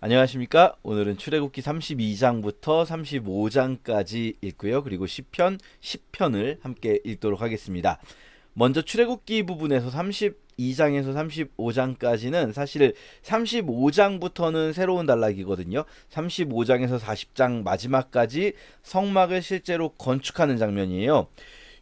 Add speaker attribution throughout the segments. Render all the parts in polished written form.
Speaker 1: 안녕하십니까? 오늘은 출애굽기 32장부터 35장까지 읽고요. 그리고 시편 10편을 함께 읽도록 하겠습니다. 먼저 출애굽기 부분에서 32장에서 35장까지는 사실 35장부터는 새로운 단락이거든요. 35장에서 40장 마지막까지 성막을 실제로 건축하는 장면이에요.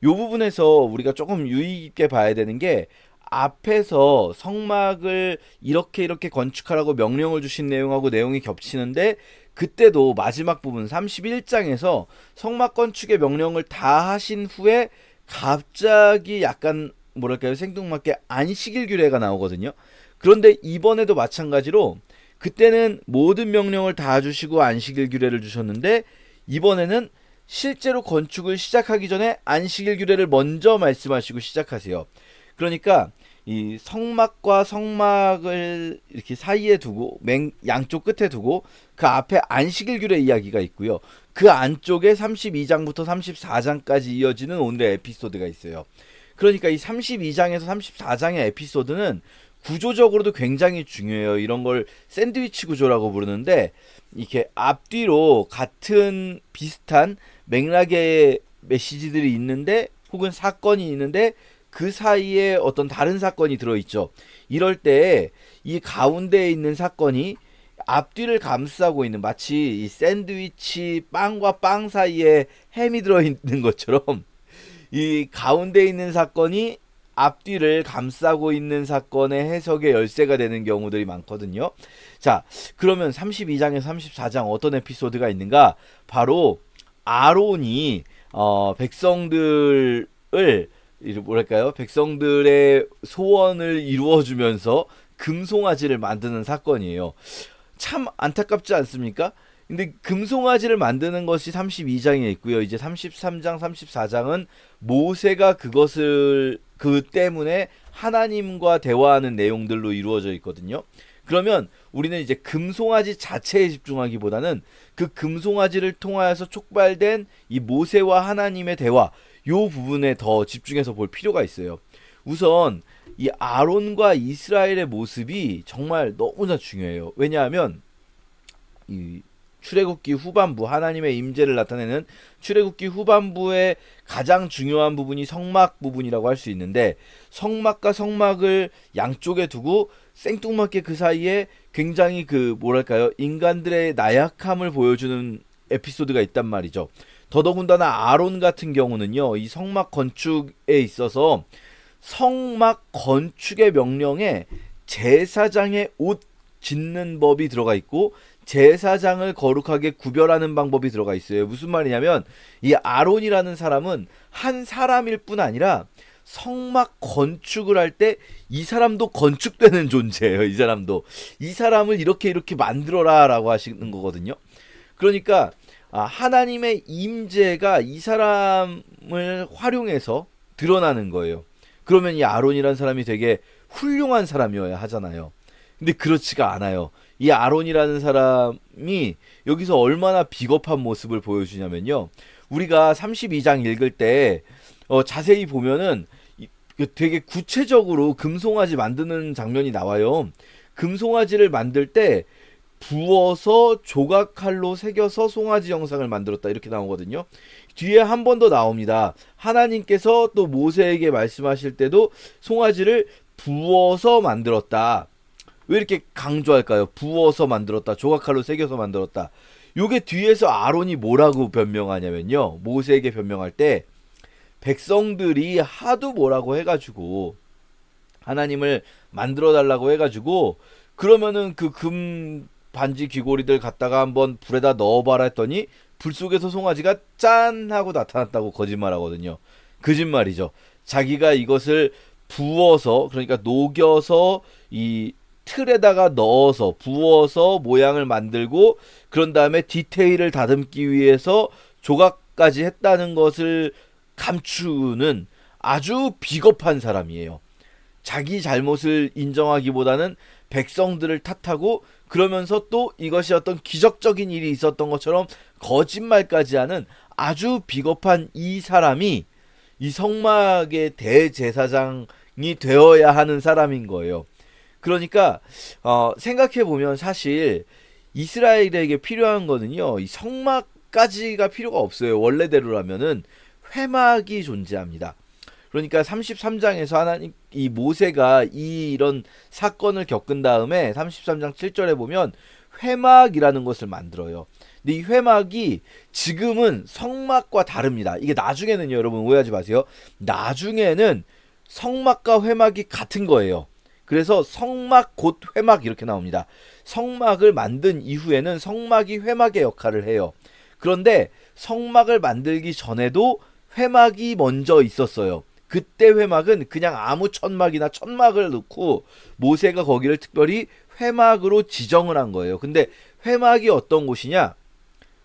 Speaker 1: 이 부분에서 우리가 조금 유의 있게 봐야 되는 게, 앞에서 성막을 이렇게 건축하라고 명령을 주신 내용하고 내용이 겹치는데, 그때도 마지막 부분 31장에서 성막 건축의 명령을 다 하신 후에 갑자기 약간 뭐랄까요, 생뚱맞게 안식일 규례가 나오거든요. 그런데 이번에도 마찬가지로 그때는 모든 명령을 다 주시고 안식일 규례를 주셨는데, 이번에는 실제로 건축을 시작하기 전에 안식일 규례를 먼저 말씀하시고 시작하세요. 그러니까 이 성막과 성막을 이렇게 사이에 두고 양쪽 끝에 두고 그 앞에 안식일 규례 이야기가 있고요. 그 안쪽에 32장부터 34장까지 이어지는 오늘의 에피소드가 있어요. 그러니까 이 32장에서 34장의 에피소드는 구조적으로도 굉장히 중요해요. 이런 걸 샌드위치 구조라고 부르는데, 이렇게 앞뒤로 같은 비슷한 맥락의 메시지들이 있는데, 혹은 사건이 있는데, 그 사이에 어떤 다른 사건이 들어있죠. 이럴 때 이 가운데에 있는 사건이 앞뒤를 감싸고 있는, 마치 이 샌드위치 빵과 빵 사이에 햄이 들어있는 것처럼 이 가운데 있는 사건이 앞뒤를 감싸고 있는 사건의 해석의 열쇠가 되는 경우들이 많거든요. 자, 그러면 32장에서 34장 어떤 에피소드가 있는가? 바로 아론이 백성들을 뭐랄까요? 백성들의 소원을 이루어주면서 금송아지를 만드는 사건이에요. 참 안타깝지 않습니까? 근데 금송아지를 만드는 것이 32장에 있고요. 이제 33장, 34장은 모세가 그 때문에 하나님과 대화하는 내용들로 이루어져 있거든요. 그러면 우리는 이제 금송아지 자체에 집중하기보다는 그 금송아지를 통하여서 촉발된 이 모세와 하나님의 대화, 요 부분에 더 집중해서 볼 필요가 있어요. 우선 이 아론과 이스라엘의 모습이 정말 너무나 중요해요. 왜냐하면 이 출애굽기 후반부, 하나님의 임재를 나타내는 출애굽기 후반부의 가장 중요한 부분이 성막 부분이라고 할 수 있는데, 성막과 성막을 양쪽에 두고 생뚱맞게 그 사이에 굉장히 그 뭐랄까요, 인간들의 나약함을 보여주는 에피소드가 있단 말이죠. 더더군다나 아론 같은 경우는요, 이 성막 건축에 있어서 성막 건축의 명령에 제사장의 옷 짓는 법이 들어가 있고, 제사장을 거룩하게 구별하는 방법이 들어가 있어요. 무슨 말이냐면, 이 아론이라는 사람은 한 사람일 뿐 아니라 성막 건축을 할 때 이 사람도 건축되는 존재예요. 이 사람을 이렇게 만들어라 라고 하시는 거거든요. 그러니까 하나님의 임재가 이 사람을 활용해서 드러나는 거예요. 그러면 이 아론이라는 사람이 되게 훌륭한 사람이어야 하잖아요. 근데 그렇지가 않아요. 이 아론이라는 사람이 여기서 얼마나 비겁한 모습을 보여주냐면요, 우리가 32장 읽을 때 자세히 보면은 되게 구체적으로 금송아지 만드는 장면이 나와요. 금송아지를 만들 때 부어서 조각칼로 새겨서 송아지 형상을 만들었다, 이렇게 나오거든요. 뒤에 한 번 더 나옵니다. 하나님께서 또 모세에게 말씀하실 때도 송아지를 부어서 만들었다. 왜 이렇게 강조할까요? 부어서 만들었다, 조각칼로 새겨서 만들었다. 요게 뒤에서 아론이 뭐라고 변명하냐면요, 모세에게 변명할 때 백성들이 하도 뭐라고 해가지고 하나님을 만들어 달라고 해가지고, 그러면은 그 금 반지 귀고리들 갖다가 한번 불에다 넣어봐라 했더니 불 속에서 송아지가 짠 하고 나타났다고 거짓말하거든요. 거짓말이죠. 자기가 이것을 부어서, 그러니까 녹여서 이 틀에다가 넣어서 부어서 모양을 만들고, 그런 다음에 디테일을 다듬기 위해서 조각까지 했다는 것을 감추는 아주 비겁한 사람이에요. 자기 잘못을 인정하기보다는 백성들을 탓하고, 그러면서 또 이것이 어떤 기적적인 일이 있었던 것처럼 거짓말까지 하는 아주 비겁한 이 사람이 이 성막의 대제사장이 되어야 하는 사람인 거예요. 그러니까 생각해보면 사실 이스라엘에게 필요한 거는요, 이 성막까지가 필요가 없어요. 원래대로라면은 회막이 존재합니다. 그러니까 33장에서 하나님 이 모세가 이런 사건을 겪은 다음에 33장 7절에 보면 회막이라는 것을 만들어요. 근데 이 회막이 지금은 성막과 다릅니다. 이게 나중에는요, 여러분 오해하지 마세요. 나중에는 성막과 회막이 같은 거예요. 그래서 성막 곧 회막 이렇게 나옵니다. 성막을 만든 이후에는 성막이 회막의 역할을 해요. 그런데 성막을 만들기 전에도 회막이 먼저 있었어요. 그때 회막은 그냥 아무 천막이나 천막을 넣고 모세가 거기를 특별히 회막으로 지정을 한 거예요. 근데 회막이 어떤 곳이냐?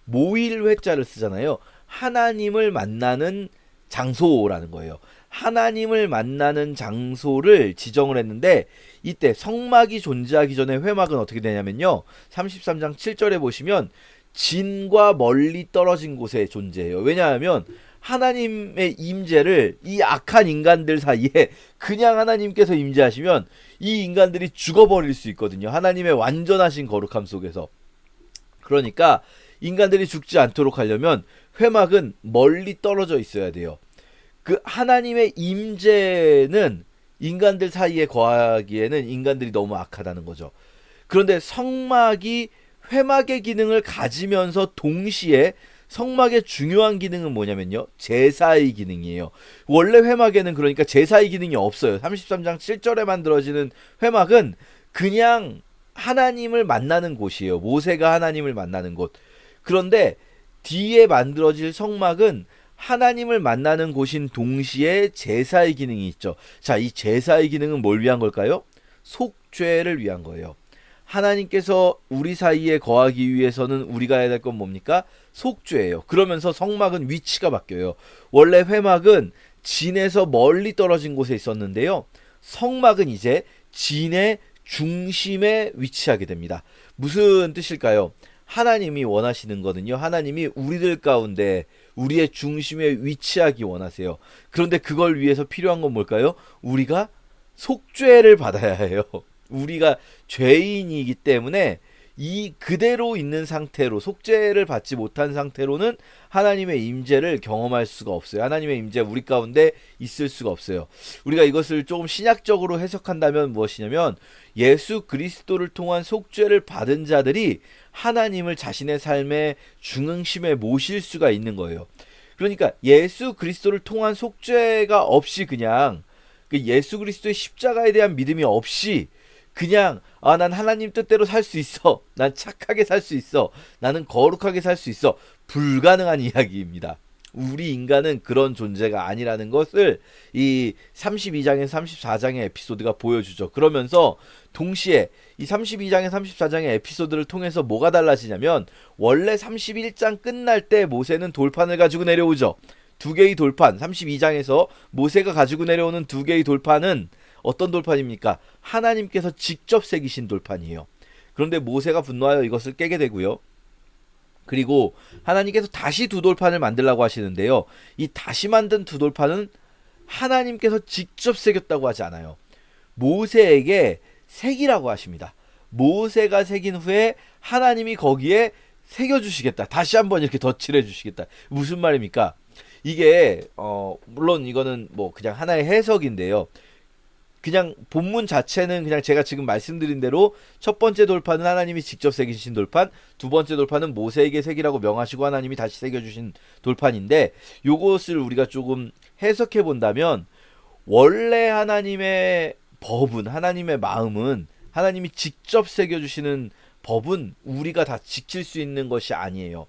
Speaker 1: 모일 회자를 쓰잖아요. 하나님을 만나는 장소라는 거예요. 하나님을 만나는 장소를 지정을 했는데 이때 성막이 존재하기 전에 회막은 어떻게 되냐면요. 33장 7절에 보시면 진과 멀리 떨어진 곳에 존재해요. 왜냐하면 하나님의 임재를 이 악한 인간들 사이에 그냥 하나님께서 임재하시면 이 인간들이 죽어버릴 수 있거든요. 하나님의 완전하신 거룩함 속에서. 그러니까 인간들이 죽지 않도록 하려면 회막은 멀리 떨어져 있어야 돼요. 그 하나님의 임재는 인간들 사이에 거하기에는 인간들이 너무 악하다는 거죠. 그런데 성막이 회막의 기능을 가지면서 동시에 성막의 중요한 기능은 뭐냐면요. 제사의 기능이에요. 원래 회막에는 그러니까 제사의 기능이 없어요. 33장 7절에 만들어지는 회막은 그냥 하나님을 만나는 곳이에요. 모세가 하나님을 만나는 곳. 그런데 뒤에 만들어질 성막은 하나님을 만나는 곳인 동시에 제사의 기능이 있죠. 자, 이 제사의 기능은 뭘 위한 걸까요? 속죄를 위한 거예요. 하나님께서 우리 사이에 거하기 위해서는 우리가 해야 될 건 뭡니까? 속죄예요. 그러면서 성막은 위치가 바뀌어요. 원래 회막은 진에서 멀리 떨어진 곳에 있었는데요. 성막은 이제 진의 중심에 위치하게 됩니다. 무슨 뜻일까요? 하나님이 원하시는 거는요. 하나님이 우리들 가운데 우리의 중심에 위치하기 원하세요. 그런데 그걸 위해서 필요한 건 뭘까요? 우리가 속죄를 받아야 해요. 우리가 죄인이기 때문에 이 그대로 있는 상태로 속죄를 받지 못한 상태로는 하나님의 임재를 경험할 수가 없어요. 하나님의 임재 우리 가운데 있을 수가 없어요. 우리가 이것을 조금 신약적으로 해석한다면 무엇이냐면 예수 그리스도를 통한 속죄를 받은 자들이 하나님을 자신의 삶의 중심에 모실 수가 있는 거예요. 그러니까 예수 그리스도를 통한 속죄가 없이 그냥 예수 그리스도의 십자가에 대한 믿음이 없이 그냥 난 하나님 뜻대로 살 수 있어. 난 착하게 살 수 있어. 나는 거룩하게 살 수 있어. 불가능한 이야기입니다. 우리 인간은 그런 존재가 아니라는 것을 이 32장에서 34장의 에피소드가 보여주죠. 그러면서 동시에 이 32장에 34장의 에피소드를 통해서 뭐가 달라지냐면 원래 31장 끝날 때 모세는 돌판을 가지고 내려오죠. 두 개의 돌판, 32장에서 모세가 가지고 내려오는 두 개의 돌판은 어떤 돌판입니까? 하나님께서 직접 새기신 돌판이에요. 그런데 모세가 분노하여 이것을 깨게 되고요. 그리고 하나님께서 다시 두 돌판을 만들라고 하시는데요. 이 다시 만든 두 돌판은 하나님께서 직접 새겼다고 하지 않아요. 모세에게 새기라고 하십니다. 모세가 새긴 후에 하나님이 거기에 새겨주시겠다. 다시 한번 이렇게 덧칠해 주시겠다. 무슨 말입니까? 이게 물론 이거는 뭐 그냥 하나의 해석인데요. 그냥 본문 자체는 그냥 제가 지금 말씀드린 대로 첫 번째 돌판은 하나님이 직접 새기신 돌판, 두 번째 돌판은 모세에게 새기라고 명하시고 하나님이 다시 새겨주신 돌판인데 요것을 우리가 조금 해석해 본다면 원래 하나님의 법은, 하나님의 마음은 하나님이 직접 새겨주시는 법은 우리가 다 지킬 수 있는 것이 아니에요.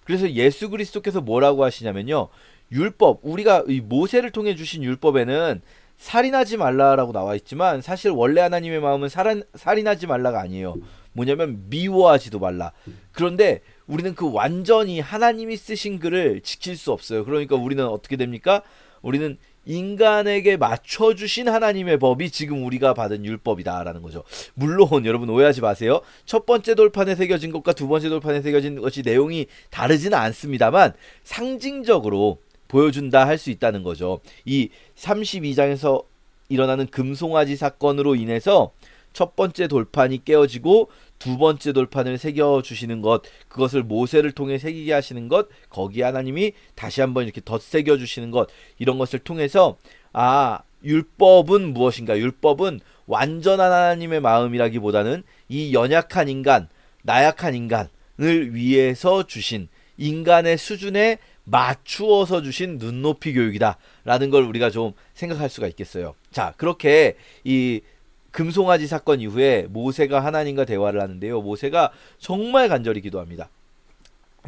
Speaker 1: 그래서 예수 그리스도께서 뭐라고 하시냐면요. 율법, 우리가 이 모세를 통해 주신 율법에는 살인하지 말라라고 나와 있지만 사실 원래 하나님의 마음은 살인하지 말라가 아니에요. 뭐냐면 미워하지도 말라. 그런데 우리는 그 완전히 하나님이 쓰신 글을 지킬 수 없어요. 그러니까 우리는 어떻게 됩니까? 우리는 인간에게 맞춰주신 하나님의 법이 지금 우리가 받은 율법이다라는 거죠. 물론 여러분 오해하지 마세요. 첫 번째 돌판에 새겨진 것과 두 번째 돌판에 새겨진 것이 내용이 다르지는 않습니다만 상징적으로 보여준다 할 수 있다는 거죠. 이 32장에서 일어나는 금송아지 사건으로 인해서 첫 번째 돌판이 깨어지고 두 번째 돌판을 새겨주시는 것, 그것을 모세를 통해 새기게 하시는 것, 거기에 하나님이 다시 한번 이렇게 덧새겨주시는 것, 이런 것을 통해서 율법은 무엇인가? 율법은 완전한 하나님의 마음이라기보다는 이 연약한 인간, 나약한 인간을 위해서 주신 인간의 수준에 맞추어서 주신 눈높이 교육이다라는 걸 우리가 좀 생각할 수가 있겠어요. 자, 그렇게 이 금송아지 사건 이후에 모세가 하나님과 대화를 하는데요. 모세가 정말 간절히 기도합니다.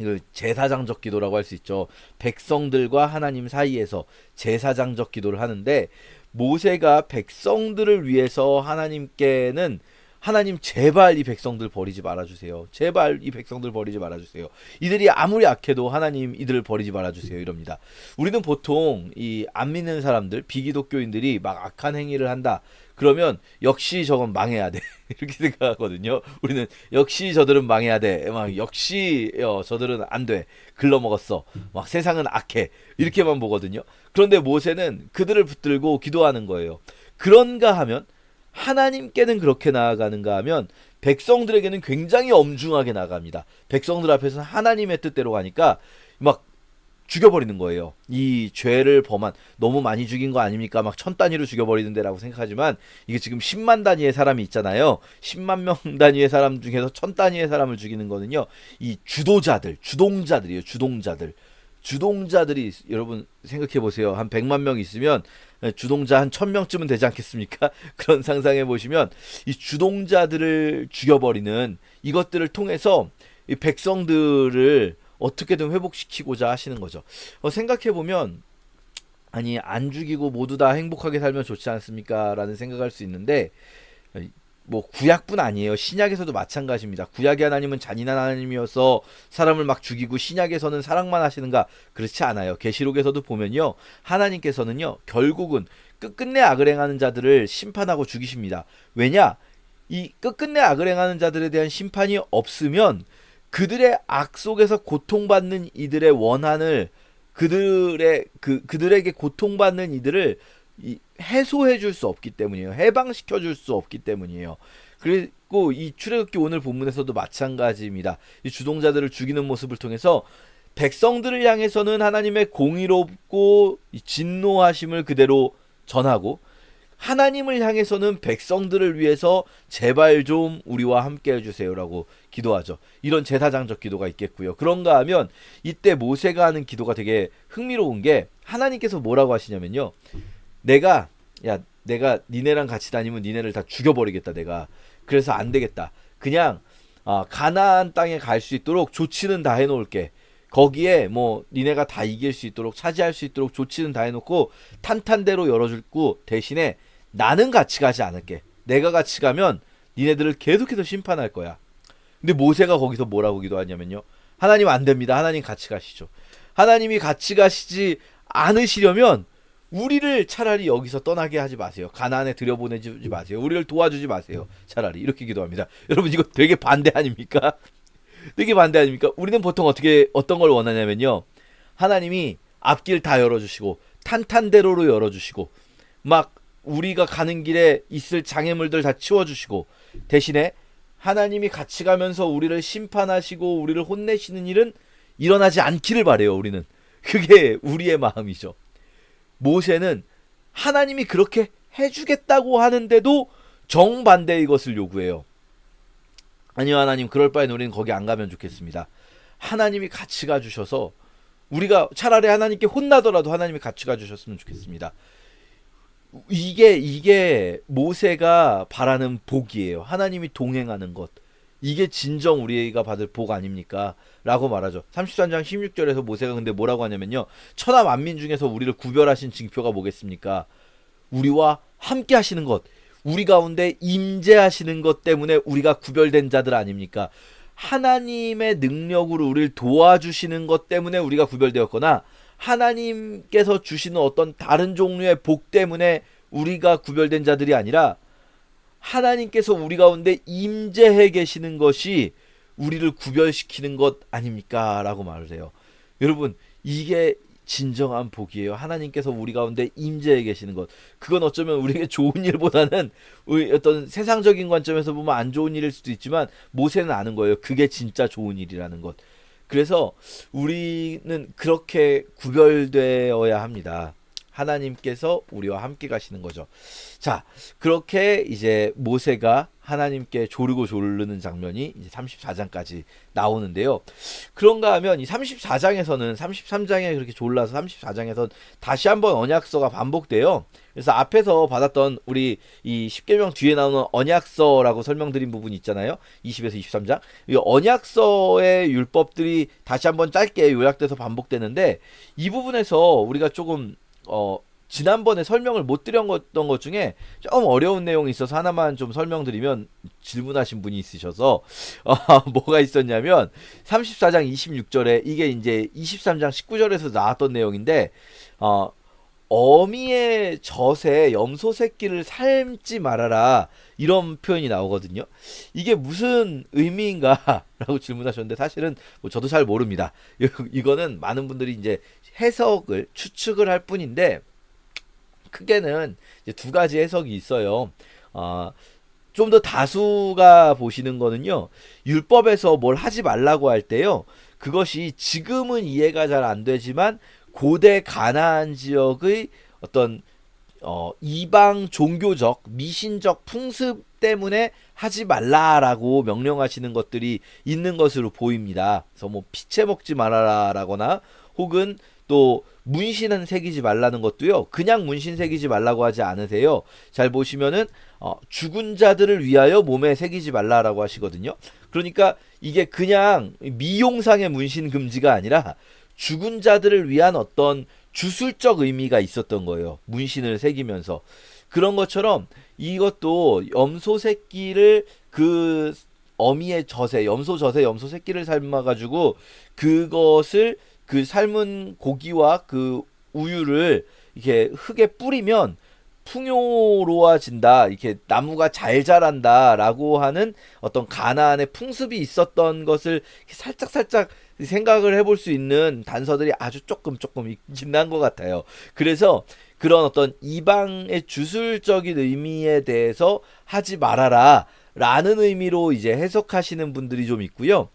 Speaker 1: 이걸 제사장적 기도라고 할 수 있죠. 백성들과 하나님 사이에서 제사장적 기도를 하는데, 모세가 백성들을 위해서 하나님께는 하나님 제발 이 백성들 버리지 말아주세요. 제발 이 백성들 버리지 말아주세요. 이들이 아무리 악해도 하나님 이들을 버리지 말아주세요. 이럽니다. 우리는 보통 이 안 믿는 사람들, 비기독교인들이 막 악한 행위를 한다. 그러면 역시 저건 망해야 돼. 이렇게 생각하거든요. 우리는 역시 저들은 망해야 돼. 막 역시 저들은 안 돼. 글러먹었어. 막 세상은 악해. 이렇게만 보거든요. 그런데 모세는 그들을 붙들고 기도하는 거예요. 그런가 하면, 하나님께는 그렇게 나아가는가 하면 백성들에게는 굉장히 엄중하게 나아갑니다. 백성들 앞에서는 하나님의 뜻대로 가니까 막 죽여버리는 거예요. 이 죄를 범한, 너무 많이 죽인 거 아닙니까? 막 1000단위로 죽여버리는데 라고 생각하지만, 이게 지금 10만 단위의 사람이 있잖아요. 10만 명 단위의 사람 중에서 1000단위의 사람을 죽이는 거는요, 이 주동자들이에요. 주동자들이 여러분 생각해 보세요. 한 100만 명 있으면 주동자 한 1000명쯤은 되지 않겠습니까? 그런 상상해 보시면, 이 주동자들을 죽여버리는 이것들을 통해서 이 백성들을 어떻게든 회복시키고자 하시는 거죠. 생각해 보면, 아니 안 죽이고 모두 다 행복하게 살면 좋지 않습니까? 라는 생각할 수 있는데, 뭐 구약뿐 아니에요. 신약에서도 마찬가지입니다. 구약의 하나님은 잔인한 하나님이어서 사람을 막 죽이고, 신약에서는 사랑만 하시는가? 그렇지 않아요. 계시록에서도 보면요, 하나님께서는요 결국은 끝끝내 악을 행하는 자들을 심판하고 죽이십니다. 왜냐? 이 끝끝내 악을 행하는 자들에 대한 심판이 없으면 그들의 악 속에서 고통받는 이들의 원한을, 그들에게 고통받는 이들을 해소해 줄 수 없기 때문이에요. 해방시켜 줄 수 없기 때문이에요. 그리고 이 출애굽기 오늘 본문에서도 마찬가지입니다. 이 주동자들을 죽이는 모습을 통해서 백성들을 향해서는 하나님의 공의롭고 진노하심을 그대로 전하고, 하나님을 향해서는 백성들을 위해서 제발 좀 우리와 함께 해주세요라고 기도하죠. 이런 제사장적 기도가 있겠고요. 그런가 하면 이때 모세가 하는 기도가 되게 흥미로운 게, 하나님께서 뭐라고 하시냐면요, 내가 니네랑 같이 다니면 니네를 다 죽여버리겠다. 내가 그래서 안 되겠다. 그냥 가나안 땅에 갈 수 있도록 조치는 다 해놓을게. 거기에 뭐 니네가 다 이길 수 있도록, 차지할 수 있도록 조치는 다 해놓고 탄탄대로 열어줄고, 대신에 나는 같이 가지 않을게. 내가 같이 가면 니네들을 계속해서 심판할 거야. 근데 모세가 거기서 뭐라고 기도하냐면요, 하나님 안 됩니다. 하나님 같이 가시죠. 하나님이 같이 가시지 않으시려면 우리를 차라리 여기서 떠나게 하지 마세요. 가나안에 들여보내지 마세요. 우리를 도와주지 마세요. 차라리 이렇게 기도합니다. 여러분, 이거 되게 반대 아닙니까? 되게 반대 아닙니까? 우리는 보통 어떤 걸 원하냐면요, 하나님이 앞길 다 열어주시고 탄탄대로로 열어주시고, 막 우리가 가는 길에 있을 장애물들 다 치워주시고, 대신에 하나님이 같이 가면서 우리를 심판하시고 우리를 혼내시는 일은 일어나지 않기를 바래요. 우리는 그게 우리의 마음이죠. 모세는 하나님이 그렇게 해주겠다고 하는데도 정반대의 것을 요구해요. 아니요, 하나님, 그럴 바엔 우리는 거기 안 가면 좋겠습니다. 하나님이 같이 가주셔서, 우리가 차라리 하나님께 혼나더라도 하나님이 같이 가주셨으면 좋겠습니다. 이게 모세가 바라는 복이에요. 하나님이 동행하는 것. 이게 진정 우리가 받을 복 아닙니까? 라고 말하죠. 33장 16절에서 모세가 근데 뭐라고 하냐면요, 천하 만민 중에서 우리를 구별하신 징표가 뭐겠습니까? 우리와 함께 하시는 것, 우리 가운데 임재하시는 것 때문에 우리가 구별된 자들 아닙니까? 하나님의 능력으로 우리를 도와주시는 것 때문에 우리가 구별되었거나, 하나님께서 주시는 어떤 다른 종류의 복 때문에 우리가 구별된 자들이 아니라, 하나님께서 우리 가운데 임재해 계시는 것이 우리를 구별시키는 것 아닙니까? 라고 말을 해요. 여러분, 이게 진정한 복이에요. 하나님께서 우리 가운데 임재해 계시는 것. 그건 어쩌면 우리에게 좋은 일보다는 우리 어떤 세상적인 관점에서 보면 안 좋은 일일 수도 있지만 모세는 아는 거예요. 그게 진짜 좋은 일이라는 것. 그래서 우리는 그렇게 구별되어야 합니다. 하나님께서 우리와 함께 가시는 거죠. 자, 그렇게 이제 모세가 하나님께 조르고 조르는 장면이 이제 34장까지 나오는데요. 그런가 하면 이 34장에서는 33장에 그렇게 졸라서 34장에선 다시 한번 언약서가 반복돼요. 그래서 앞에서 받았던 우리 이 십계명 뒤에 나오는 언약서라고 설명드린 부분이 있잖아요. 20에서 23장. 이 언약서의 율법들이 다시 한번 짧게 요약돼서 반복되는데 이 부분에서 우리가 조금 지난번에 설명을 못 드렸던 것 중에 좀 어려운 내용이 있어서 하나만 좀 설명드리면 질문하신 분이 있으셔서 뭐가 있었냐면 34장 26절에 이게 이제 23장 19절에서 나왔던 내용인데 어미의 젖에 염소 새끼를 삶지 말아라 이런 표현이 나오거든요. 이게 무슨 의미인가 라고 질문하셨는데 사실은 뭐 저도 잘 모릅니다. 이거는 많은 분들이 이제 해석을 추측을 할 뿐인데 크게는 이제 두 가지 해석이 있어요. 좀 더 다수가 보시는 거는요. 율법에서 뭘 하지 말라고 할 때요. 그것이 지금은 이해가 잘 안 되지만 고대 가나안 지역의 어떤 이방 종교적 미신적 풍습 때문에 하지 말라라고 명령하시는 것들이 있는 것으로 보입니다. 그래서 뭐 피채 먹지 말아라라거나 혹은 또 문신은 새기지 말라는 것도요. 그냥 문신 새기지 말라고 하지 않으세요. 잘 보시면은 죽은 자들을 위하여 몸에 새기지 말라라고 하시거든요. 그러니까 이게 그냥 미용상의 문신 금지가 아니라 죽은 자들을 위한 어떤 주술적 의미가 있었던 거예요. 문신을 새기면서. 그런 것처럼 이것도 염소 새끼를 그 어미의 젖에 염소 젖에 염소 새끼를 삶아가지고 그것을 그 삶은 고기와 그 우유를 이렇게 흙에 뿌리면 풍요로워진다. 이렇게 나무가 잘 자란다라고 하는 어떤 가나안의 풍습이 있었던 것을 살짝 생각을 해볼 수 있는 단서들이 아주 조금 있긴 한 것 같아요. 그래서 그런 어떤 이방의 주술적인 의미에 대해서 하지 말아라 라는 의미로 이제 해석하시는 분들이 좀 있고요.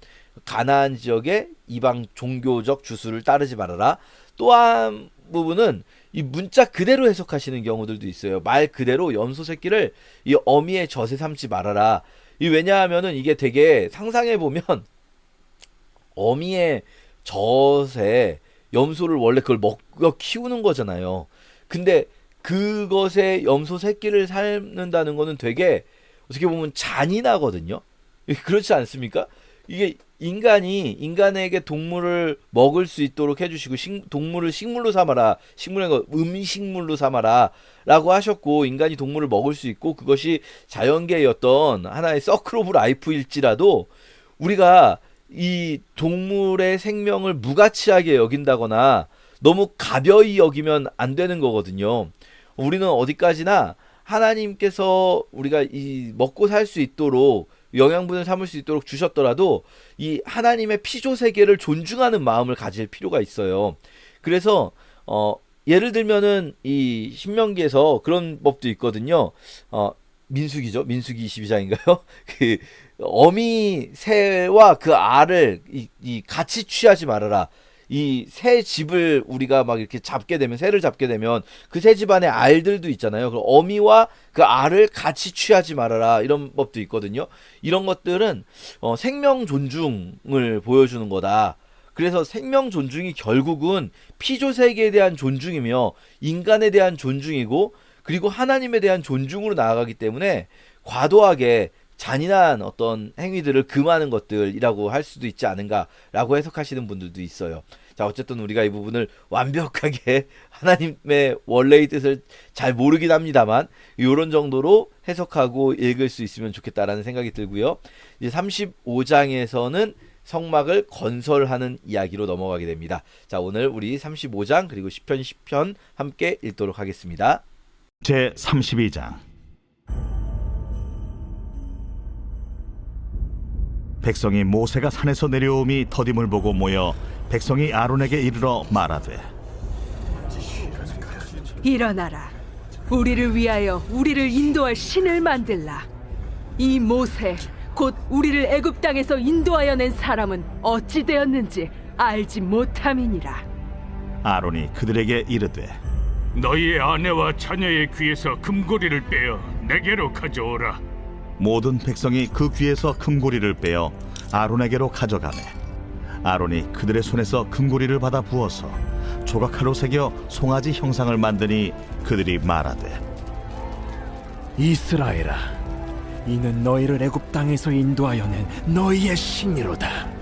Speaker 1: 가나안 지역의 이방 종교적 주술을 따르지 말아라. 또 한 부분은 이 문자 그대로 해석하시는 경우들도 있어요. 말 그대로 염소 새끼를 이 어미의 젖에 삼지 말아라. 이 왜냐하면은 이게 되게 상상해 보면 어미의 젖에 염소를 원래 그걸 먹어 키우는 거잖아요. 근데 그것에 염소 새끼를 삶는다는 거는 되게 어떻게 보면 잔인하거든요. 그렇지 않습니까? 이게 인간이 인간에게 동물을 먹을 수 있도록 해주시고 동물을 식물로 삼아라. 식물의 음식물로 삼아라 라고 하셨고 인간이 동물을 먹을 수 있고 그것이 자연계의 어떤 하나의 서클 오브 라이프일지라도 우리가 이 동물의 생명을 무가치하게 여긴다거나 너무 가벼이 여기면 안 되는 거거든요. 우리는 어디까지나 하나님께서 우리가 이 먹고 살 수 있도록 영양분을 삼을 수 있도록 주셨더라도 이 하나님의 피조 세계를 존중하는 마음을 가질 필요가 있어요. 그래서 예를 들면은 이 신명기에서 그런 법도 있거든요. 민수기죠. 민수기 22장인가요? 그 어미 새와 그 알을 이 같이 취하지 말아라. 이 새 집을 우리가 막 이렇게 잡게 되면 새를 잡게 되면 그 새 집안의 알들도 있잖아요. 그 어미와 그 알을 같이 취하지 말아라 이런 법도 있거든요. 이런 것들은 생명 존중을 보여주는 거다. 그래서 생명 존중이 결국은 피조 세계에 대한 존중이며 인간에 대한 존중이고 그리고 하나님에 대한 존중으로 나아가기 때문에 과도하게 잔인한 어떤 행위들을 금하는 것들이라고 할 수도 있지 않은가라고 해석하시는 분들도 있어요. 자, 어쨌든 우리가 이 부분을 완벽하게 하나님의 원래의 뜻을 잘 모르긴 합니다만 이런 정도로 해석하고 읽을 수 있으면 좋겠다라는 생각이 들고요. 이제 35장에서는 성막을 건설하는 이야기로 넘어가게 됩니다. 자, 오늘 우리 35장 그리고 10편 함께 읽도록 하겠습니다.
Speaker 2: 제 32장. 백성이 모세가 산에서 내려옴이 더딤을 보고 모여 백성이 아론에게 이르러 말하되
Speaker 3: 일어나라. 우리를 위하여 우리를 인도할 신을 만들라. 이 모세 곧 우리를 애굽 땅에서 인도하여 낸 사람은 어찌 되었는지 알지 못함이니라.
Speaker 2: 아론이 그들에게 이르되
Speaker 4: 너희의 아내와 자녀의 귀에서 금고리를 빼어 내게로 가져오라.
Speaker 2: 모든 백성이 그 귀에서 금고리를 빼어 아론에게로 가져가매 아론이 그들의 손에서 금고리를 받아 부어서 조각칼로 새겨 송아지 형상을 만드니 그들이 말하되
Speaker 5: 이스라엘아, 이는 너희를 애굽 땅에서 인도하여 낸 너희의 신이로다.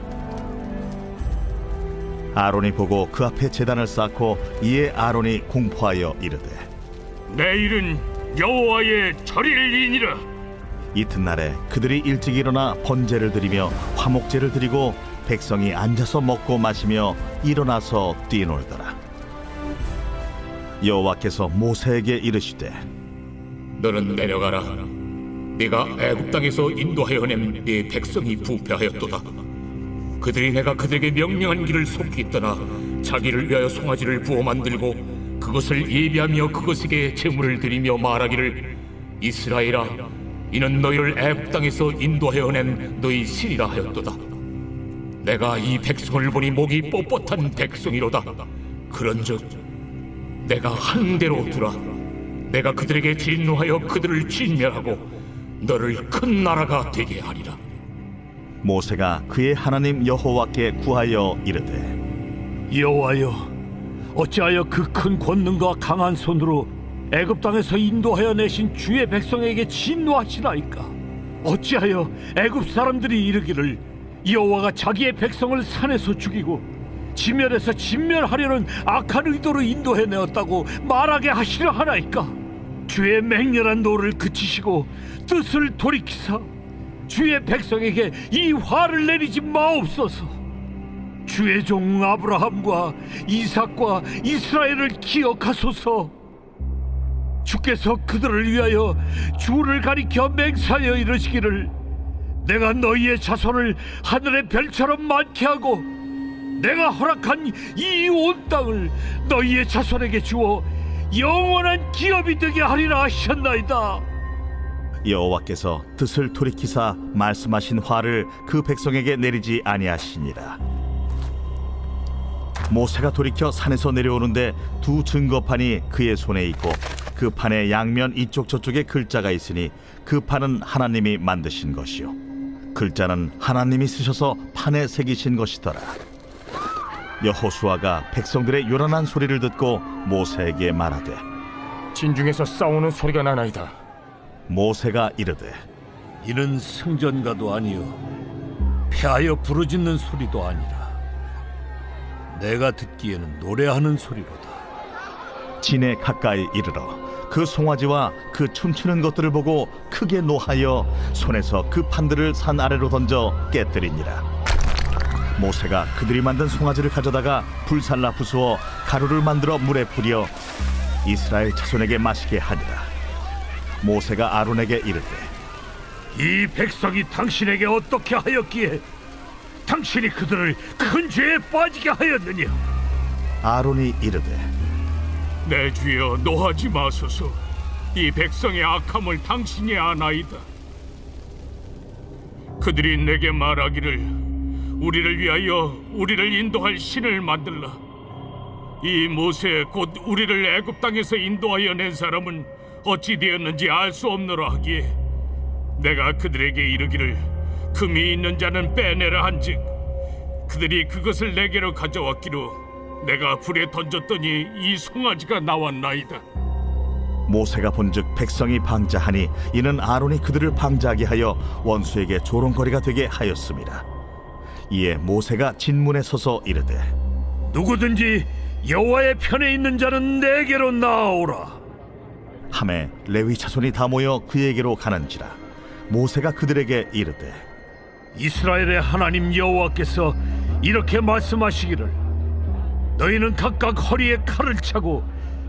Speaker 2: 아론이 보고 그 앞에 제단을 쌓고 이에 아론이 공포하여 이르되
Speaker 4: 내일은 여호와의 절일이니라.
Speaker 2: 이튿날에 그들이 일찍 일어나 번제를 드리며 화목제를 드리고 백성이 앉아서 먹고 마시며 일어나서 뛰놀더라. 여호와께서 모세에게 이르시되
Speaker 6: 너는 내려가라. 네가 애굽 땅에서 인도하여 낸 네 백성이 부패하였도다. 그들이 내가 그들에게 명령한 길을 속히 떠나 자기를 위하여 송아지를 부어 만들고 그것을 예비하며 그것에게 제물을 드리며 말하기를 이스라엘아, 이는 너희를 애굽 땅에서 인도하여 낸 너희 신이라 하였도다. 내가 이 백성을 보니 목이 뻣뻣한 백성이로다. 그런즉 내가 한 대로 두라. 내가 그들에게 진노하여 그들을 진멸하고 너를 큰 나라가 되게 하리라.
Speaker 2: 모세가 그의 하나님 여호와께 구하여 이르되
Speaker 7: 여호와여, 어찌하여 그 큰 권능과 강한 손으로 애굽 땅에서 인도하여 내신 주의 백성에게 진노하시나이까? 어찌하여 애굽 사람들이 이르기를 여호와가 자기의 백성을 산에서 죽이고 지면에서 진멸하려는 악한 의도로 인도해 내었다고 말하게 하시려 하나이까? 주의 맹렬한 노를 그치시고 뜻을 돌이키사 주의 백성에게 이 화를 내리지 마옵소서. 주의 종 아브라함과 이삭과 이스라엘을 기억하소서. 주께서 그들을 위하여 주를 가리켜 맹세하여 이르시기를 내가 너희의 자손을 하늘의 별처럼 많게 하고 내가 허락한 이 온 땅을 너희의 자손에게 주어 영원한 기업이 되게 하리라 하셨나이다.
Speaker 2: 여호와께서 뜻을 돌이키사 말씀하신 화를 그 백성에게 내리지 아니하시니라. 모세가 돌이켜 산에서 내려오는데 두 증거판이 그의 손에 있고 그 판의 양면 이쪽 저쪽에 글자가 있으니 그 판은 하나님이 만드신 것이요 글자는 하나님이 쓰셔서 판에 새기신 것이더라. 여호수아가 백성들의 요란한 소리를 듣고 모세에게 말하되
Speaker 4: 진중에서 싸우는 소리가 나나이다.
Speaker 2: 모세가 이르되
Speaker 7: 이는 승전가도 아니요 패하여 부르짖는 소리도 아니라 내가 듣기에는 노래하는 소리로다.
Speaker 2: 진에 가까이 이르러 그 송아지와 그 춤추는 것들을 보고 크게 노하여 손에서 그 판들을 산 아래로 던져 깨뜨리니라. 모세가 그들이 만든 송아지를 가져다가 불살라 부수어 가루를 만들어 물에 뿌려 이스라엘 자손에게 마시게 하니라. 모세가 아론에게 이르되
Speaker 7: 이 백성이 당신에게 어떻게 하였기에 당신이 그들을 큰 죄에 빠지게 하였느냐?
Speaker 2: 아론이 이르되
Speaker 4: 내 주여 노하지 마소서. 이 백성의 악함을 당신이 아나이다. 그들이 내게 말하기를 우리를 위하여 우리를 인도할 신을 만들라. 이 모세 곧 우리를 애굽 땅에서 인도하여 낸 사람은 어찌 되었는지 알 수 없노라 하기에 내가 그들에게 이르기를 금이 있는 자는 빼내라 한즉 그들이 그것을 내게로 가져왔기로 내가 불에 던졌더니 이 송아지가 나왔나이다.
Speaker 2: 모세가 본즉 백성이 방자하니 이는 아론이 그들을 방자하게 하여 원수에게 조롱거리가 되게 하였습니다. 이에 모세가 진문에 서서 이르되
Speaker 7: 누구든지 여호와의 편에 있는 자는 내게로 나아오라.
Speaker 2: 하매 레위 자손이 다 모여 그에게로 가는지라. 모세가 그들에게 이르되
Speaker 7: 이스라엘의 하나님 여호와께서 이렇게 말씀하시기를 너희는 각각 허리에 칼을 차고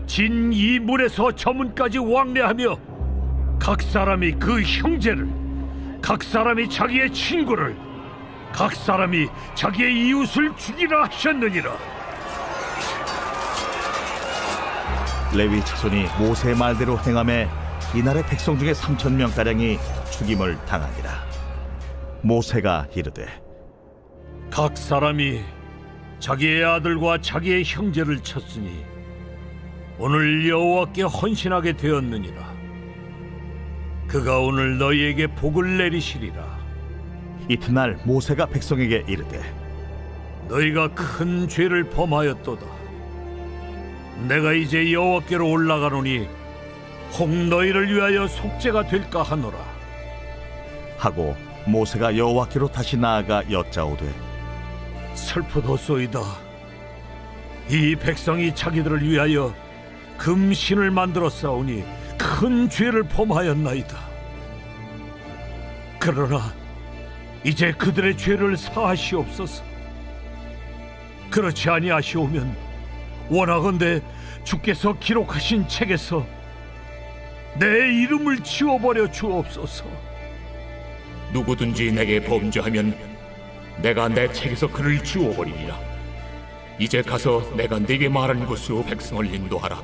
Speaker 7: 진 이 문에서 저 문까지 왕래하며 각 사람이 그 형제를 각 사람이 자기의 친구를 각 사람이 자기의 이웃을 죽이라 하셨느니라.
Speaker 2: 레위 자손이 모세의 말대로 행함에 이날의 백성 중에 3,000명가량이 죽임을 당하니라. 모세가 이르되
Speaker 7: 각 사람이 자기의 아들과 자기의 형제를 쳤으니 오늘 여호와께 헌신하게 되었느니라. 그가 오늘 너희에게 복을 내리시리라.
Speaker 2: 이튿날 모세가 백성에게 이르되
Speaker 7: 너희가 큰 죄를 범하였도다. 내가 이제 여호와께로 올라가노니 혹 너희를 위하여 속죄가 될까 하노라.
Speaker 2: 하고 모세가 여호와께로 다시 나아가 여짜오되
Speaker 7: 슬프도소이다. 이 백성이 자기들을 위하여 금신을 만들어 싸우니 큰 죄를 범하였나이다. 그러나 이제 그들의 죄를 사하시옵소서. 그렇지 아니하시오면 원하건대 주께서 기록하신 책에서 내 이름을 지워버려 주옵소서.
Speaker 6: 누구든지 내게 범죄하면 내가 내 책에서 그를 지워버리리라. 이제 가서 내가 네게 말한 곳으로 백성을 인도하라.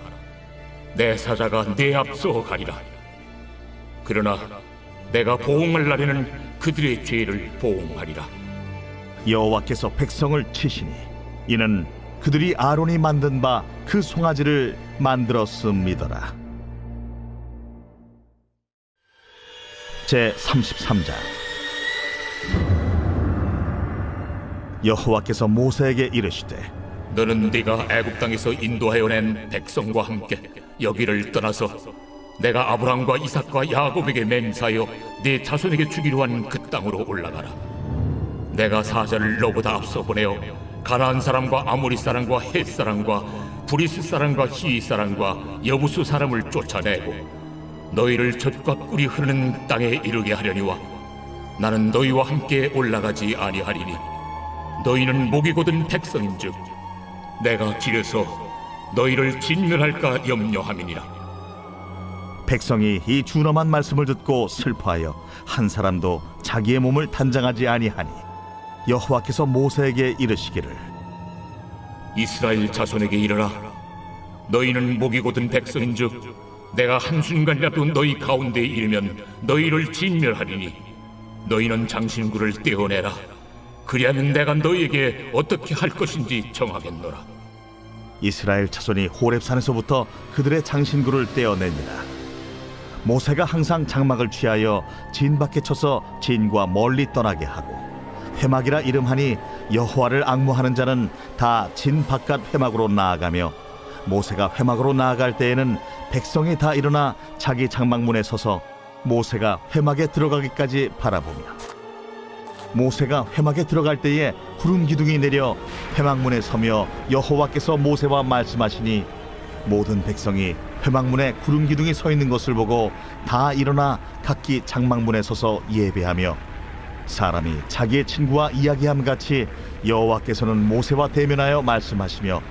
Speaker 6: 내 사자가 네 앞서 가리라. 그러나 내가 보응할 날에는 그들의 죄를 보응하리라.
Speaker 2: 여호와께서 백성을 치시니 이는 그들이 아론이 만든 바 그 송아지를 만들었음이더라. 제 33장. 여호와께서 모세에게 이르시되
Speaker 6: 너는 네가 애굽 땅에서 인도하여 낸 백성과 함께 여기를 떠나서 내가 아브라함과 이삭과 야곱에게 맹세하여 네 자손에게 주기로 한 그 땅으로 올라가라. 내가 사자를 너보다 앞서 보내어 가나안 사람과 아모리 사람과 헷 사람과 브리스 사람과 히위 사람과 여부수 사람을 쫓아내고 너희를 젖과 꿀이 흐르는 땅에 이르게 하려니와 나는 너희와 함께 올라가지 아니하리니 너희는 목이 곧은 백성인즉 내가 길에서 너희를 진멸할까 염려함이니라.
Speaker 2: 백성이 이 준엄한 말씀을 듣고 슬퍼하여 한 사람도 자기의 몸을 단장하지 아니하니 여호와께서 모세에게 이르시기를
Speaker 6: 이스라엘 자손에게 이르라. 너희는 목이 곧은 백성인즉 내가 한순간이라도 너희 가운데에 이르면 너희를 진멸하리니 너희는 장신구를 떼어내라. 그리하면 내가 너희에게 어떻게 할 것인지 정하겠노라.
Speaker 2: 이스라엘 자손이 호렙산에서부터 그들의 장신구를 떼어내니라. 모세가 항상 장막을 취하여 진 밖에 쳐서 진과 멀리 떠나게 하고 회막이라 이름하니 여호와를 앙무하는 자는 다 진 바깥 회막으로 나아가며 모세가 회막으로 나아갈 때에는 백성이 다 일어나 자기 장막문에 서서 모세가 회막에 들어가기까지 바라보며 모세가 회막에 들어갈 때에 구름 기둥이 내려 회막문에 서며 여호와께서 모세와 말씀하시니 모든 백성이 회막문에 구름 기둥이 서 있는 것을 보고 다 일어나 각기 장막문에 서서 예배하며 사람이 자기의 친구와 이야기함 같이 여호와께서는 모세와 대면하여 말씀하시며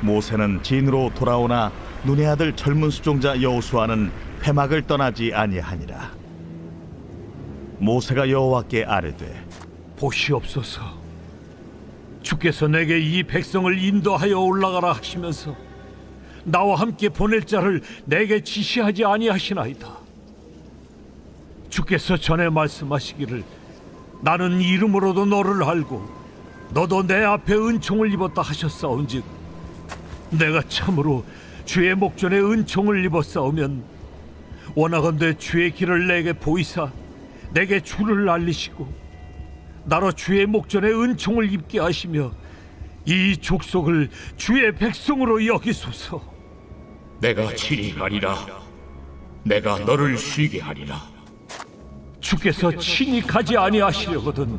Speaker 2: 모세는 진으로 돌아오나 눈의 아들 젊은 수종자 여호수아는 회막을 떠나지 아니하니라. 모세가 여호와께 아뢰되
Speaker 7: 보시옵소서. 주께서 내게 이 백성을 인도하여 올라가라 하시면서 나와 함께 보낼 자를 내게 지시하지 아니하시나이다. 주께서 전에 말씀하시기를 나는 이름으로도 너를 알고 너도 내 앞에 은총을 입었다 하셨사온즉 내가 참으로 주의 목전에 은총을 입었사오면 원하건대 주의 길을 내게 보이사 내게 주를 알리시고 나로 주의 목전에 은총을 입게 하시며 이 족속을 주의 백성으로 여기소서.
Speaker 6: 내가 친히 가리라. 내가 너를 쉬게 하리라.
Speaker 7: 주께서 친히 가지 아니하시려거든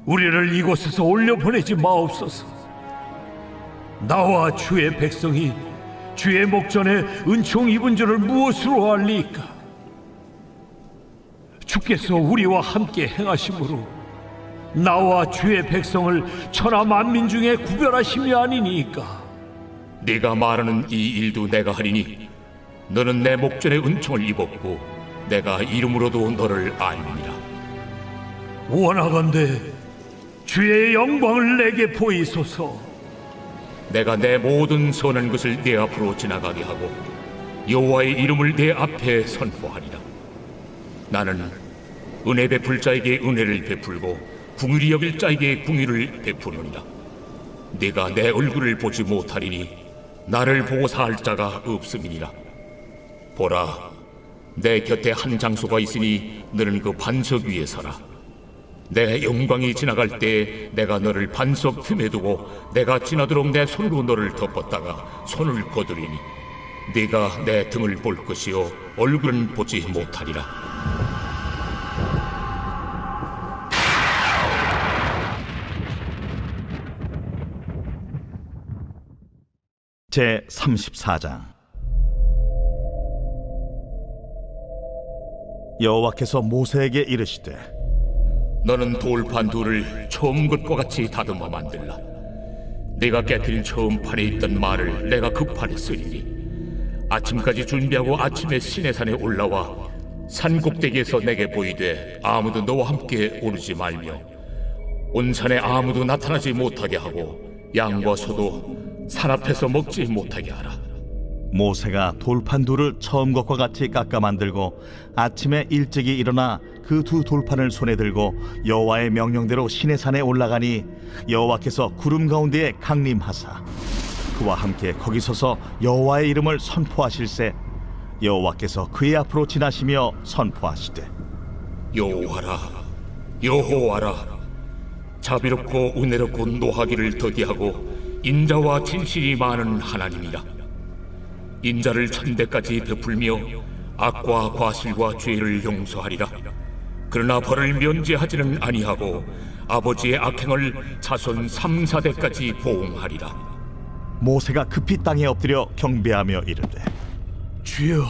Speaker 7: 우리를 이곳에서 올려보내지 마옵소서. 나와 주의 백성이 주의 목전에 은총 입은 줄을 무엇으로 알리까? 주께서 우리와 함께 행하심으로 나와 주의 백성을 천하 만민 중에 구별하심이 아니니까.
Speaker 6: 네가 말하는 이 일도 내가 하리니 너는 내 목전에 은총을 입었고 내가 이름으로도 너를 알리니라.
Speaker 7: 원하건대 주의 영광을 내게 보이소서.
Speaker 6: 내가 내 모든 선한 것을 내 앞으로 지나가게 하고 여호와의 이름을 내 앞에 선포하리라. 나는 은혜 베풀 자에게 은혜를 베풀고 궁휼히 여길 자에게 궁휼을 베푸느니라. 네가 내 얼굴을 보지 못하리니 나를 보고 살 자가 없음이니라. 보라, 내 곁에 한 장소가 있으니 너는 그 반석 위에 서라. 내 영광이 지나갈 때 내가 너를 반석 틈에 두고 내가 지나도록 내 손으로 너를 덮었다가 손을 거두리니 네가 내 등을 볼 것이요 얼굴은 보지 못하리라.
Speaker 2: 제 34장. 여호와께서 모세에게 이르시되
Speaker 6: 너는 돌판 둘을 처음 것과 같이 다듬어 만들라. 네가 깨뜨린 처음 판에 있던 말을 내가 그 판에 쓰리니 아침까지 준비하고 아침에 시내산에 올라와 산 꼭대기에서 내게 보이되 아무도 너와 함께 오르지 말며 온 산에 아무도 나타나지 못하게 하고 양과 소도 산 앞에서 먹지 못하게 하라.
Speaker 2: 모세가 돌판 둘을 처음 것과 같이 깎아 만들고 아침에 일찍이 일어나 그 두 돌판을 손에 들고 여호와의 명령대로 시내산에 올라가니 여호와께서 구름 가운데에 강림하사 그와 함께 거기 서서 여호와의 이름을 선포하실세 여호와께서 그의 앞으로 지나시며 선포하시되
Speaker 6: 여호와라, 여호와라, 자비롭고 은혜롭고 노하기를 더디하고 인자와 진실이 많은 하나님이라. 인자를 천대까지 베풀며 악과 과실과 죄를 용서하리라. 그러나 벌을 면제하지는 아니하고 아버지의 악행을 자손 3, 4대까지 보응하리라.
Speaker 2: 모세가 급히 땅에 엎드려 경배하며 이르되
Speaker 7: 주여,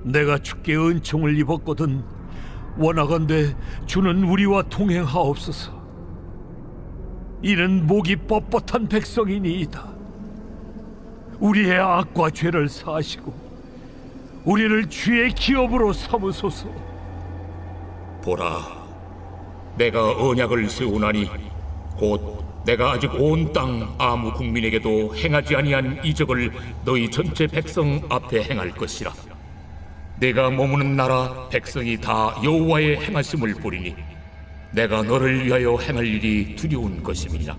Speaker 7: 내가 주께 은총을 입었거든 원하건대 주는 우리와 동행하옵소서. 이는 목이 뻣뻣한 백성이니이다. 우리의 악과 죄를 사하시고 우리를 주의 기업으로 삼으소서.
Speaker 6: 보라, 내가 언약을 세우나니 곧 내가 아직 온 땅 아무 국민에게도 행하지 아니한 이적을 너희 전체 백성 앞에 행할 것이라. 내가 머무는 나라 백성이 다 여호와의 행하심을 보리니 내가 너를 위하여 행할 일이 두려운 것임이니라.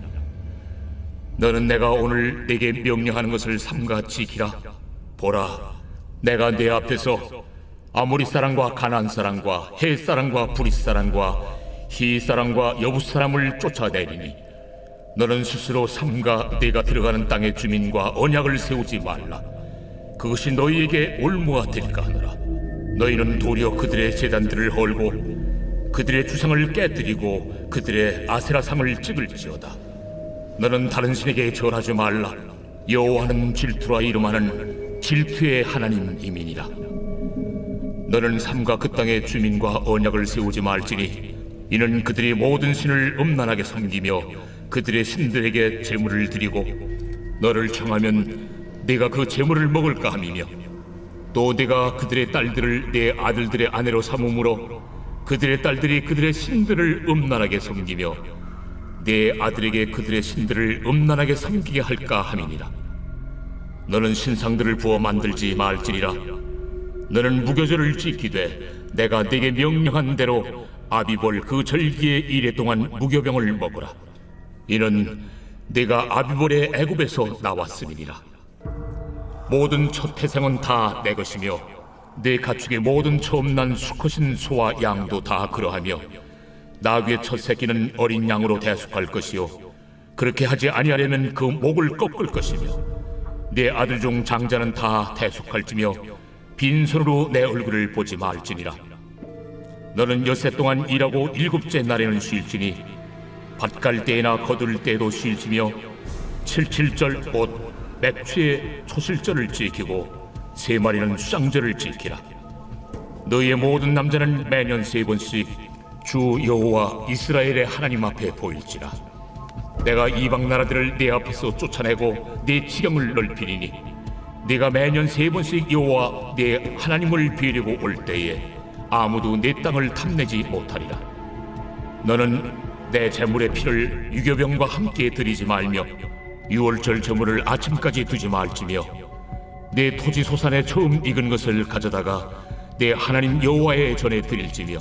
Speaker 6: 너는 내가 오늘 네게 명령하는 것을 삼가 지키라. 보라, 내가 네 앞에서 아모리 사람과 가나안 사람과 헷 사람과 브릿 사람과 히 사람과 여붓 사람을 쫓아내리니 너는 스스로 삼가 네가 들어가는 땅의 주민과 언약을 세우지 말라. 그것이 너희에게 올무가 될까 하노라. 너희는 도리어 그들의 제단들을 헐고 그들의 주상을 깨뜨리고 그들의 아세라상을 찍을지어다. 너는 다른 신에게 절하지 말라. 여호와는 질투라 이름하는 질투의 하나님이니라. 너는 삼가 그 땅의 주민과 언약을 세우지 말지니 이는 그들이 모든 신을 음란하게 섬기며 그들의 신들에게 제물을 드리고 너를 청하면 네가 그 제물을 먹을까 함이며 또 네가 그들의 딸들을 네 아들들의 아내로 삼음으로 그들의 딸들이 그들의 신들을 음란하게 섬기며 네 아들에게 그들의 신들을 음란하게 섬기게 할까 함이니라. 너는 신상들을 부어 만들지 말지니라. 너는 무교절을 지키되 내가 네게 명령한 대로 아비볼 그 절기의 이래 동안 무교병을 먹으라. 이는 네가 아비볼의 애굽에서 나왔음이니라. 모든 첫 태생은 다 내 것이며 네 가축의 모든 처음 난 수컷인 소와 양도 다 그러하며 나귀의 첫 새끼는 어린 양으로 대속할 것이요 그렇게 하지 아니하려면 그 목을 꺾을 것이며 네 아들 중 장자는 다 대속할지며 빈손으로 내 얼굴을 보지 말지니라. 너는 엿새 동안 일하고 일곱째 날에는 쉴지니 밭갈 때나 거둘 때에도 쉴지며 칠칠절 곧 맥추의 초실절을 지키고 세 마리는 수장절을 지키라. 너희의 모든 남자는 매년 3번씩 주 여호와 이스라엘의 하나님 앞에 보일지라. 내가 이방 나라들을 네 앞에서 쫓아내고 네 지경을 넓히리니 네가 매년 3번씩 여호와 네 하나님을 비우려고 올 때에 아무도 네 땅을 탐내지 못하리라. 너는 내 제물의 피를 유교병과 함께 드리지 말며 유월절 저물을 아침까지 두지 말지며 내 토지 소산에 처음 익은 것을 가져다가 내 하나님 여호와의 전에 드릴지며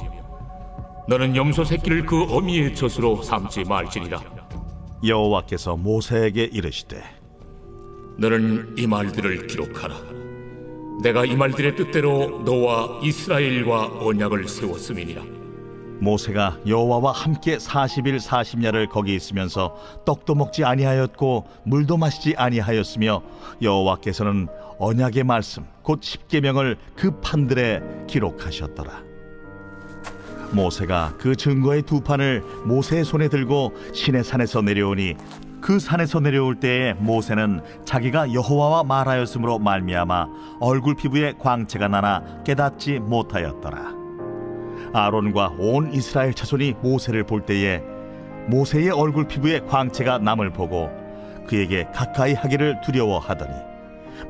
Speaker 6: 너는 염소 새끼를 그 어미의 젖으로 삼지 말지니라.
Speaker 2: 여호와께서 모세에게 이르시되
Speaker 6: 너는 이 말들을 기록하라. 내가 이 말들의 뜻대로 너와 이스라엘과 언약을 세웠음이니라.
Speaker 2: 모세가 여호와와 함께 40일 40야를 거기 있으면서 떡도 먹지 아니하였고 물도 마시지 아니하였으며 여호와께서는 언약의 말씀 곧 십계명을 그 판들에 기록하셨더라. 모세가 그 증거의 두 판을 모세의 손에 들고 시내산에서 내려오니 그 산에서 내려올 때에 모세는 자기가 여호와와 말하였으므로 말미암아 얼굴 피부에 광채가 나나 깨닫지 못하였더라. 아론과 온 이스라엘 자손이 모세를 볼 때에 모세의 얼굴 피부에 광채가 남을 보고 그에게 가까이 하기를 두려워하더니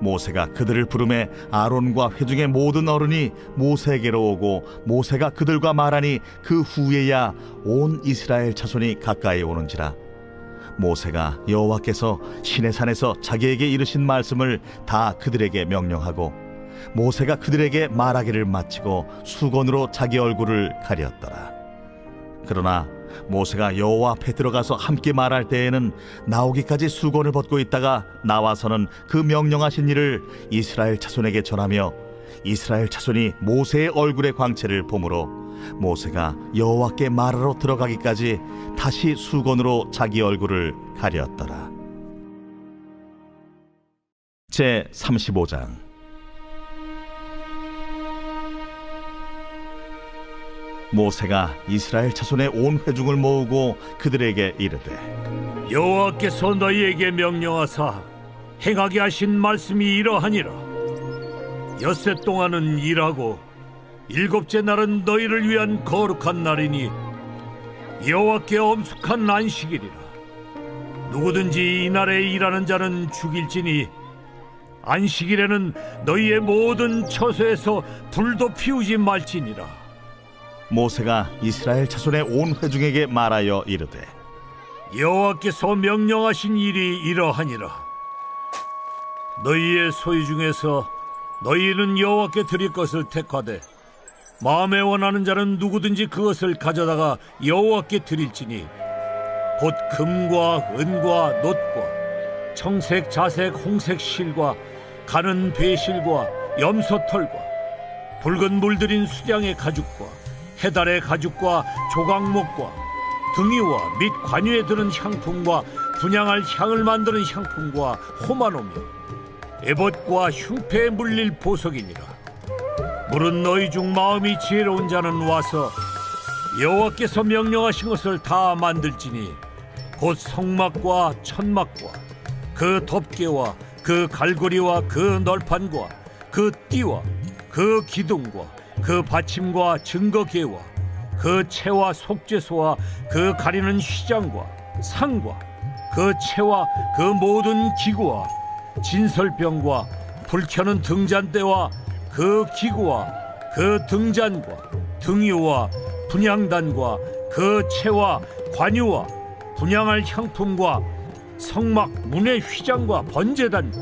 Speaker 2: 모세가 그들을 부르매 아론과 회중의 모든 어른이 모세에게로 오고 모세가 그들과 말하니 그 후에야 온 이스라엘 자손이 가까이 오는지라. 모세가 여호와께서 시내산에서 자기에게 이르신 말씀을 다 그들에게 명령하고 모세가 그들에게 말하기를 마치고 수건으로 자기 얼굴을 가렸더라. 그러나 모세가 여호와 앞에 들어가서 함께 말할 때에는 나오기까지 수건을 벗고 있다가 나와서는 그 명령하신 일을 이스라엘 자손에게 전하며 이스라엘 자손이 모세의 얼굴의 광채를 보므로 모세가 여호와께 말하러 들어가기까지 다시 수건으로 자기 얼굴을 가렸더라. 제 35장. 모세가 이스라엘 자손의 온 회중을 모으고 그들에게 이르되
Speaker 7: 여호와께서 너희에게 명령하사 행하게 하신 말씀이 이러하니라. 엿새 동안은 일하고 일곱째 날은 너희를 위한 거룩한 날이니 여호와께 엄숙한 안식일이라. 누구든지 이 날에 일하는 자는 죽일지니 안식일에는 너희의 모든 처소에서 불도 피우지 말지니라.
Speaker 2: 모세가 이스라엘 자손의 온 회중에게 말하여 이르되
Speaker 7: 여호와께서 명령하신 일이 이러하니라. 너희의 소유 중에서 너희는 여호와께 드릴 것을 택하되 마음에 원하는 자는 누구든지 그것을 가져다가 여호와께 드릴지니 곧 금과 은과 놋과 청색, 자색, 홍색 실과 가는 배실과 염소털과 붉은 물들인 수량의 가죽과 해달의 가죽과 조각목과 등이와 및 관유에 드는 향품과 분향할 향을 만드는 향품과 호마노며 에봇과 흉패에 물릴 보석이니라. 물은 너희 중 마음이 지혜로운 자는 와서 여호와께서 명령하신 것을 다 만들지니 곧 성막과 천막과 그 덮개와 그 갈고리와 그 널판과 그 띠와 그 기둥과 그 받침과 증거계와 그 채와 속죄소와 그 가리는 휘장과 상과 그 채와 그 모든 기구와 진설병과 불 켜는 등잔대와 그 기구와 그 등잔과 등유와 분향단과 그 채와 관유와 분향할 향품과 성막 문의 휘장과 번제단과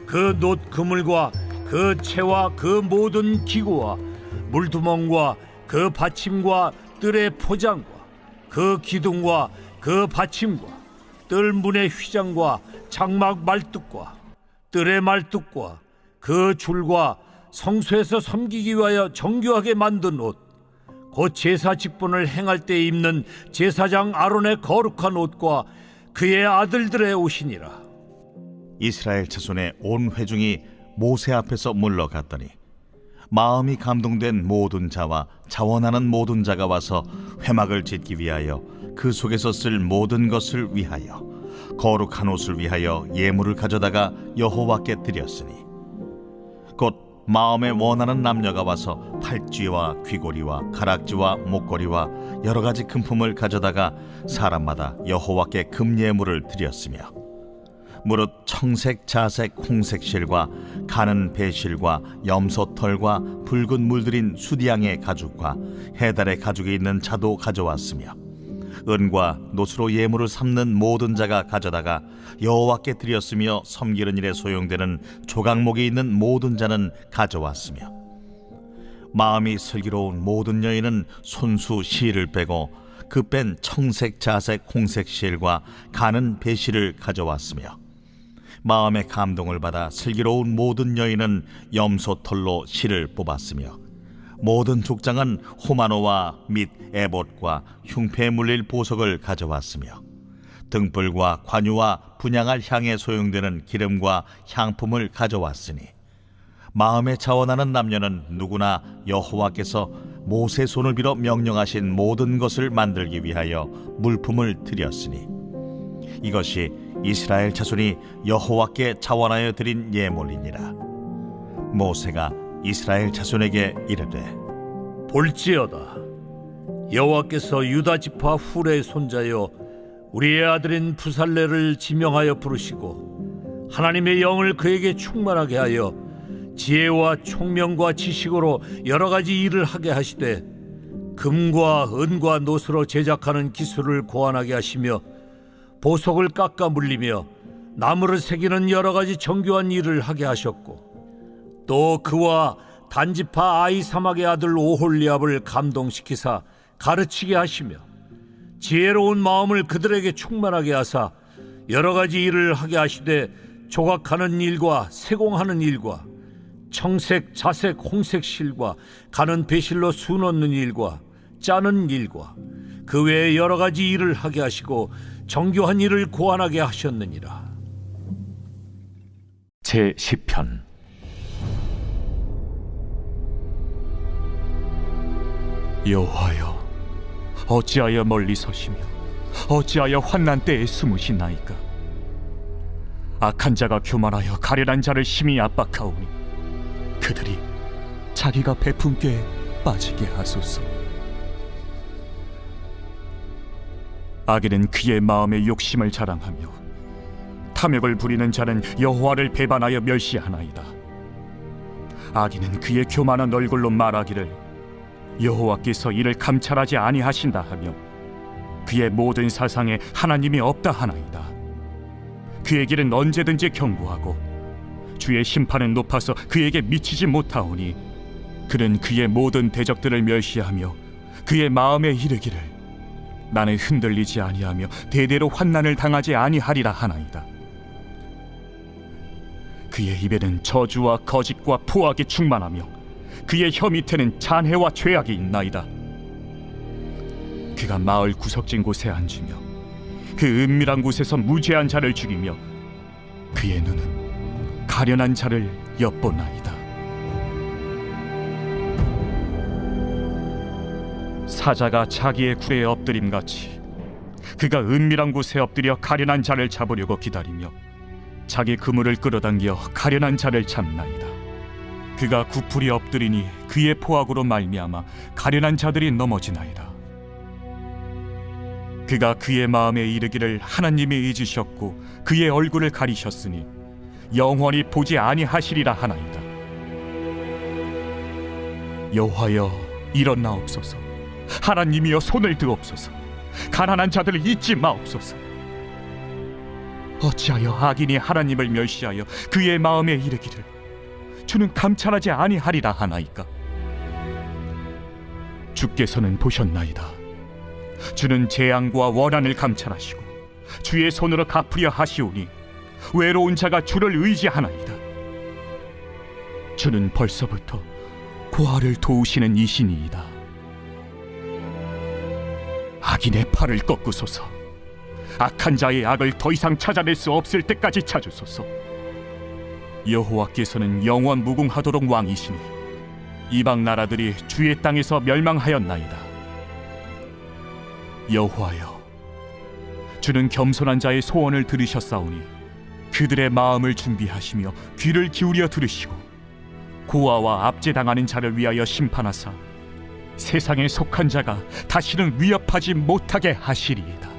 Speaker 7: 그 놋 그물과 그 채와 그 모든 기구와 물두멍과 그 받침과 뜰의 포장과 그 기둥과 그 받침과 뜰 문의 휘장과 장막 말뚝과 뜰의 말뚝과 그 줄과 성소에서 섬기기 위하여 정교하게 만든 옷, 곧 제사 직분을 행할 때 입는 제사장 아론의 거룩한 옷과 그의 아들들의 옷이니라.
Speaker 2: 이스라엘 자손의 온 회중이 모세 앞에서 물러갔더니 마음이 감동된 모든 자와 자원하는 모든 자가 와서 회막을 짓기 위하여 그 속에서 쓸 모든 것을 위하여 거룩한 옷을 위하여 예물을 가져다가 여호와께 드렸으니 곧 마음에 원하는 남녀가 와서 팔찌와 귀고리와 가락지와 목걸이와 여러 가지 금품을 가져다가 사람마다 여호와께 금예물을 드렸으며 무릇 청색, 자색, 홍색 실과 가는 배실과 염소털과 붉은 물들인 수디양의 가죽과 해달의 가죽이 있는 자도 가져왔으며 은과 노수로 예물을 삼는 모든 자가 가져다가 여호와께 드렸으며 섬기는 일에 소용되는 조각목이 있는 모든 자는 가져왔으며, 마음이 슬기로운 모든 여인은 손수 실을 빼고 그 뺀 청색, 자색, 홍색 실과 가는 배실을 가져왔으며, 마음의 감동을 받아 슬기로운 모든 여인은 염소털로 실을 뽑았으며, 모든 족장은 호마노와 및 에봇과 흉패에 물릴 보석을 가져왔으며, 등불과 관유와 분향할 향에 소용되는 기름과 향품을 가져왔으니, 마음에 자원하는 남녀는 누구나 여호와께서 모세 손을 빌어 명령하신 모든 것을 만들기 위하여 물품을 드렸으니, 이것이 이스라엘 자손이 여호와께 자원하여 드린 예물이니라. 모세가 이스라엘 자손에게 이르되,
Speaker 7: 볼지어다, 여호와께서 유다 지파 훌의 손자여 우리의 아들인 부살레를 지명하여 부르시고 하나님의 영을 그에게 충만하게 하여 지혜와 총명과 지식으로 여러 가지 일을 하게 하시되, 금과 은과 노스로 제작하는 기술을 고안하게 하시며, 보석을 깎아 물리며 나무를 새기는 여러 가지 정교한 일을 하게 하셨고, 또 그와 단지파 아이사막의 아들 오홀리압을 감동시키사 가르치게 하시며, 지혜로운 마음을 그들에게 충만하게 하사 여러 가지 일을 하게 하시되, 조각하는 일과 세공하는 일과 청색, 자색, 홍색 실과 가는 배실로 수 넣는 일과 짜는 일과 그 외에 여러 가지 일을 하게 하시고 정교한 일을 고안하게 하셨느니라.
Speaker 5: 제 10편. 여호와여, 어찌하여 멀리 서시며 어찌하여 환난 때에 숨으시나이까? 악한 자가 교만하여 가련한 자를 심히 압박하오니 그들이 자기가 베푼 꾀에 빠지게 하소서. 악인은 그의 마음의 욕심을 자랑하며 탐욕을 부리는 자는 여호와를 배반하여 멸시하나이다. 악인은 그의 교만한 얼굴로 말하기를 여호와께서 이를 감찰하지 아니하신다 하며 그의 모든 사상에 하나님이 없다 하나이다. 그의 길은 언제든지 견고하고 주의 심판은 높아서 그에게 미치지 못하오니 그는 그의 모든 대적들을 멸시하며 그의 마음에 이르기를 나는 흔들리지 아니하며 대대로 환난을 당하지 아니하리라 하나이다. 그의 입에는 저주와 거짓과 포악이 충만하며 그의 혀 밑에는 잔해와 죄악이 있나이다. 그가 마을 구석진 곳에 앉으며 그 은밀한 곳에서 무죄한 자를 죽이며 그의 눈은 가련한 자를 엿보나이다. 사자가 자기의 굴에 엎드림같이 그가 은밀한 곳에 엎드려 가련한 자를 잡으려고 기다리며 자기 그물을 끌어당겨 가련한 자를 잡나이다. 그가 구풀이 엎드리니 그의 포악으로 말미암아 가련한 자들이 넘어지나이다. 그가 그의 마음에 이르기를 하나님이 잊으셨고 그의 얼굴을 가리셨으니 영원히 보지 아니하시리라 하나이다. 여호와여, 일어나옵소서. 하나님이여, 손을 드옵소서. 가난한 자들을 잊지 마옵소서. 어찌하여 악인이 하나님을 멸시하여 그의 마음에 이르기를 주는 감찰하지 아니하리라 하나이까? 주께서는 보셨나이다. 주는 재앙과 원한을 감찰하시고 주의 손으로 갚으려 하시오니 외로운 자가 주를 의지하나이다. 주는 벌써부터 고아를 도우시는 이신이이다. 악인의 팔을 꺾으소서. 악한 자의 악을 더 이상 찾아낼 수 없을 때까지 찾으소서. 여호와께서는 영원 무궁하도록 왕이시니 이방 나라들이 주의 땅에서 멸망하였나이다. 여호와여, 주는 겸손한 자의 소원을 들으셨사오니 그들의 마음을 준비하시며 귀를 기울여 들으시고 고아와 압제당하는 자를 위하여 심판하사 세상에 속한 자가 다시는 위협하지 못하게 하시리이다.